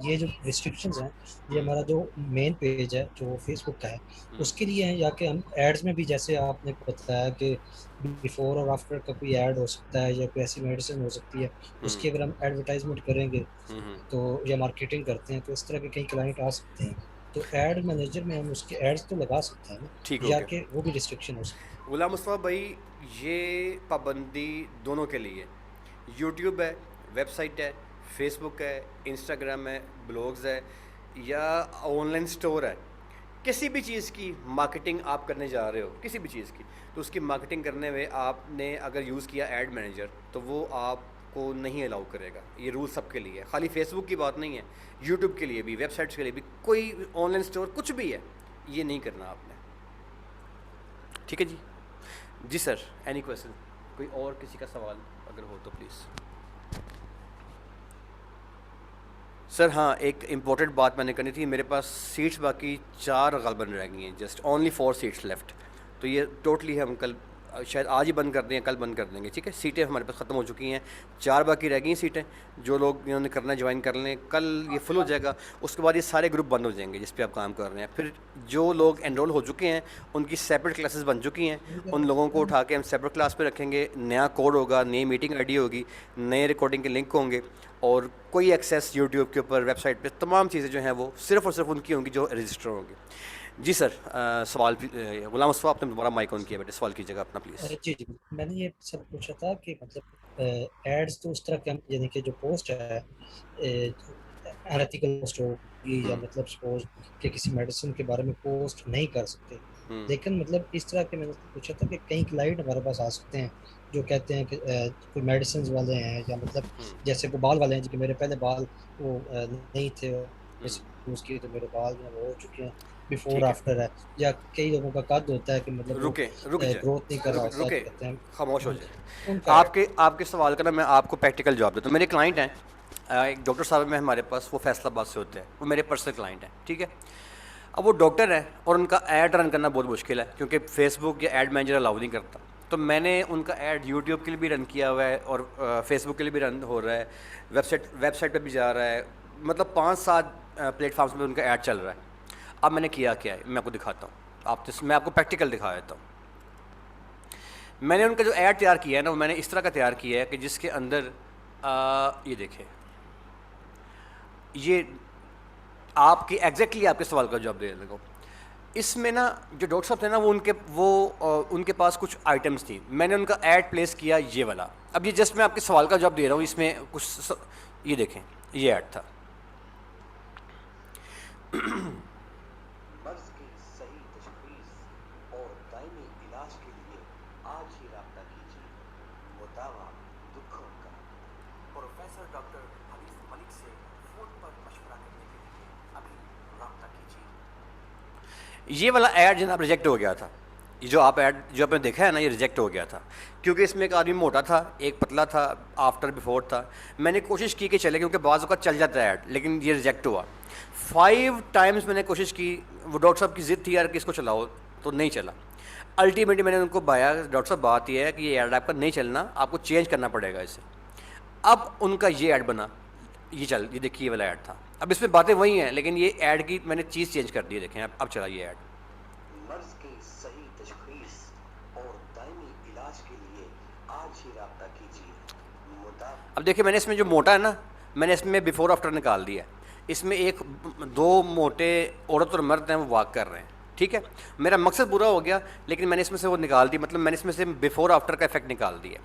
یہ جو ریسٹرکشنز ہیں یہ ہمارا جو مین پیج ہے جو فیس بک کا ہے اس کے لیے ہیں, یا کہ ہم ایڈز میں بھی جیسے آپ نے بتایا کہ بیفور اور آفٹر کا کوئی ایڈ ہو سکتا ہے یا کوئی ایسی میڈیسن ہو سکتی ہے اس کی اگر ہم ایڈورٹائزمنٹ کریں گے تو یا مارکیٹنگ کرتے ہیں تو اس طرح کے کئی کلائنٹ آ سکتے ہیں, تو ایڈ مینیجر میں ہم اس کے ایڈز تو لگا سکتے ہیں نا, ٹھیک یا اوکے. کہ وہ بھی ریسٹرکشن ہو سکتی ہے؟ غلام مصطفیٰ بھائی یہ پابندی دونوں کے لیے, یوٹیوب ہے, ویب سائٹ ہے, فیس بک ہے, انسٹاگرام ہے, بلاگز ہے یا آن لائن اسٹور ہے, کسی بھی چیز کی مارکیٹنگ آپ کرنے جا رہے ہو کسی بھی چیز کی, تو اس کی مارکیٹنگ کرنے میں آپ نے اگر یوز کیا ایڈ مینیجر تو وہ آپ کو نہیں الاؤ کرے گا. یہ رول سب کے لیے ہے, خالی فیس بک کی بات نہیں ہے, یوٹیوب کے لیے بھی, ویب سائٹس کے لیے بھی, کوئی آن لائن اسٹور کچھ بھی ہے یہ نہیں کرنا آپ نے, ٹھیک ہے جی. جی سر اینی کویشچن, کوئی اور کسی کا سوال اگر ہو تو پلیز. سر ہاں ایک امپورٹنٹ بات میں نے کرنی تھی, میرے پاس سیٹس باقی 4 غالباً رہ گئی ہیں, جسٹ اونلی 4 سیٹس لیفٹ. تو یہ ٹوٹلی ہم کل شاید آج ہی بند کر دیں, کل بند کر دیں گے, ٹھیک ہے. سیٹیں ہمارے پاس ختم ہو چکی ہیں, 4 باقی رہ گئی ہیں سیٹیں. جو لوگ انہوں نے کرنا جوائن کر لیں, کل یہ فل ہو جائے گا. اس کے بعد یہ سارے گروپ بند ہو جائیں گے جس پہ آپ کام کر رہے ہیں. پھر جو لوگ انرول ہو چکے ہیں ان کی سیپریٹ کلاسز بن چکی ہیں, ان لوگوں کو اٹھا کے ہم سیپریٹ کلاس پہ رکھیں گے. نیا کوڈ ہوگا, نئی میٹنگ آئی ڈی ہوگی, نئے ریکارڈنگ کے لنک ہوں گے, اور کوئی ایکسیس یوٹیوب کے اوپر, ویب سائٹ پہ, تمام چیزیں جو ہیں وہ صرف اور صرف ان کی ہوں گی جو رجسٹر ہوں گی. جی سر سوال غلام مصطفیٰ آپ نے دوبارہ مائک آن کیا بیٹے, سوال کیجیے گا اپنا پلیز. جی جی, میں نے یہ سب پوچھا تھا کہ مطلب ایڈز تو اس طرح کے یعنی کہ جو پوسٹ ہے انیتھیکل پوسٹ ہوگی, یا مطلب سپوز کہ کسی میڈیسن کے بارے میں پوسٹ نہیں کر سکتے, لیکن مطلب اس طرح کے میں نے پوچھا تھا کہ کئی کلائنٹ ہمارے پاس آ سکتے ہیں جو کہتے ہیں کہ کوئی میڈیسنز والے ہیں, یا مطلب جیسے کوئی بال والے ہیں کہ میرے پہلے بال وہ نہیں تھے یوز کیے تو میرے بال جو وہ ہو چکے ہیں, بیفور ٹھیک ہے, آفٹر ہے. یا کئی لوگوں کا قد ہوتا ہے کہ مطلب وہ رک گروتھ نہیں کر رہا جائے, ہوتا ہے, رکے, تو کہتے ہیں خاموش ہو ان جائے. کا آپ کے سوال کا نا میں آپ کو پریکٹیکل جواب دیتا ہوں. میرے کلائنٹ ہیں, ایک ڈاکٹر صاحب میں ہمارے پاس, وہ فیصلہ آباد سے ہوتے ہیں, وہ میرے پرسنل کلائنٹ ہیں, ٹھیک ہے. اب وہ ڈاکٹر ہیں اور ان کا ایڈ رن کرنا بہت مشکل ہے کیونکہ فیس بک یا ایڈ مینیجر الاؤ نہیں کرتا. تو میں نے ان کا ایڈ یوٹیوب کے لیے بھی رن کیا ہوا ہے اور فیس بک کے لیے بھی رن ہو رہا ہے, ویب سائٹ پہ بھی جا رہا ہے, مطلب 5-7 پلیٹ فارمس پہ ان کا ایڈ چل رہا ہے. اب میں نے کیا ہے میں آپ کو دکھاتا ہوں, میں آپ کو پریکٹیکل دکھا دیتا ہوں. میں نے ان کا جو ایڈ تیار کیا ہے نا, وہ میں نے اس طرح کا تیار کیا ہے کہ جس کے اندر یہ دیکھیں, یہ آپ کی ایگزیکٹلی آپ کے سوال کا جواب دے دینے کو. اس میں نا جو ڈاکٹر صاحب تھے نا ان کے پاس کچھ آئٹمس تھیں, میں نے ان کا ایڈ پلیس کیا یہ والا. اب یہ جسٹ میں آپ کے سوال کا جواب دے رہا ہوں, اس میں کچھ یہ دیکھیں, یہ ایڈ تھا. علاج کے لیے آج ہی رابطہ کیجیے، مداوا دکھوں کا۔ پروفیسر ڈاکٹر حنیف ملک سے فون پر مشورہ کرنے کے لیے ابھی رابطہ کیجیے۔ یہ والا ایڈ جناب ریجیکٹ ہو گیا تھا، یہ جو آپ ایڈ جو آپ نے دیکھا ہے نا، یہ ریجیکٹ ہو گیا تھا کیونکہ اس میں ایک آدمی موٹا تھا، ایک پتلا تھا، آفٹر بیفور تھا۔ میں نے کوشش کی کہ چلے، کیونکہ بعض اوقات چل جاتا ہے ایڈ، لیکن یہ ریجیکٹ ہوا 5 ٹائمز۔ میں نے کوشش کی، وہ ڈاکٹر صاحب کی ضد تھی یار کہ اس کو چلاؤ، تو نہیں چلا۔ الٹیمیٹلی میں نے ان کو بایا، ڈاکٹر صاحب بات یہ ہے کہ یہ ایڈ آپ کا نہیں چلنا، آپ کو چینج کرنا پڑے گا اسے۔ اب ان کا یہ ایڈ بنا، یہ دیکھیے یہ والا ایڈ تھا۔ اب اس میں باتیں وہی ہیں، لیکن یہ ایڈ کی میں نے چیز چینج کر دی ہے، دیکھیں اب چلا یہ ایڈ۔ مرض کی صحیح تشخیص اور دائمی علاج کے لیے آج ہی رابطہ کیجیے، مداوا۔ اب دیکھیں میں نے اس میں جو موٹا ہے نا، میں نے اس میں بیفور آفٹر نکال دیا ہے۔ اس میں 2 موٹے عورت اور مرد ہیں، وہ واک کر رہے ہیں، ٹھیک ہے۔ میرا مقصد پورا ہو گیا، لیکن میں نے اس میں سے وہ نکال دی، مطلب میں نے اس میں سے بیفور آفٹر کا افیکٹ نکال دیا۔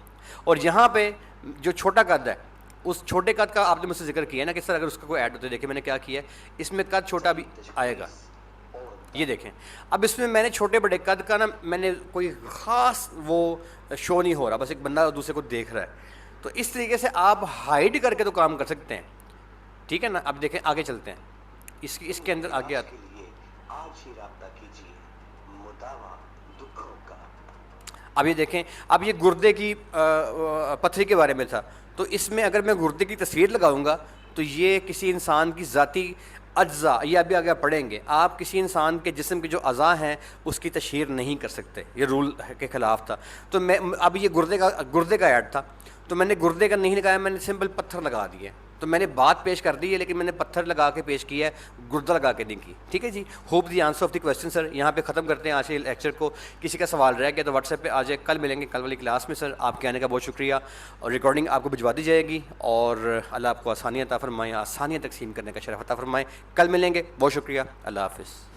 اور یہاں پہ جو چھوٹا قد ہے، اس چھوٹے قد کا آپ نے مجھ سے ذکر کیا ہے نا کہ سر اگر اس کا کوئی ایڈ ہوتا ہے، دیکھیں میں نے کیا کیا ہے، اس میں قد چھوٹا بھی آئے گا، یہ دیکھیں۔ اب اس میں میں نے چھوٹے بڑے قد کا نا، میں نے کوئی خاص وہ شو نہیں ہو رہا، بس ایک بندہ دوسرے کو دیکھ رہا ہے۔ تو اس طریقے سے آپ ہائڈ کر کے تو کام کر سکتے ہیں، ٹھیک ہے نا۔ اب دیکھیں آگے چلتے ہیں، اس کے اندر آگے آتے کے لیے آج ہی رابطہ کیجیے، مداوا دکھوں کا۔ اب یہ دیکھیں، اب یہ گردے کی پتھری کے بارے میں تھا، تو اس میں اگر میں گردے کی تصویر لگاؤں گا تو یہ کسی انسان کی ذاتی اجزاء، یہ ابھی آگے پڑھیں گے، آپ کسی انسان کے جسم کے جو اعضاء ہیں اس کی تشہیر نہیں کر سکتے، یہ رول کے خلاف تھا۔ تو میں اب یہ گردے کا ایڈ تھا، تو میں نے گردے کا نہیں لگایا، میں نے سمپل پتھر لگا دیے۔ تو میں نے بات پیش کر دی ہے، لیکن میں نے پتھر لگا کے پیش کیا ہے، گردہ لگا کے نہیں کی، ٹھیک ہے جی۔ Hope the answer of the question sir, یہاں پہ ختم کرتے ہیں آج کے لیکچر کو۔ کسی کا سوال رہ گیا تو واٹس ایپ پہ آ جائے، کل ملیں گے کل والی کلاس میں سر۔ آپ کے آنے کا بہت شکریہ، اور ریکارڈنگ آپ کو بھجوا دی جائے گی، اور اللہ آپ کو آسانیاں عطا فرمائے، آسانیاں تقسیم کرنے کا شرف عطا فرمائے۔ کل ملیں گے، بہت شکریہ، اللہ حافظ۔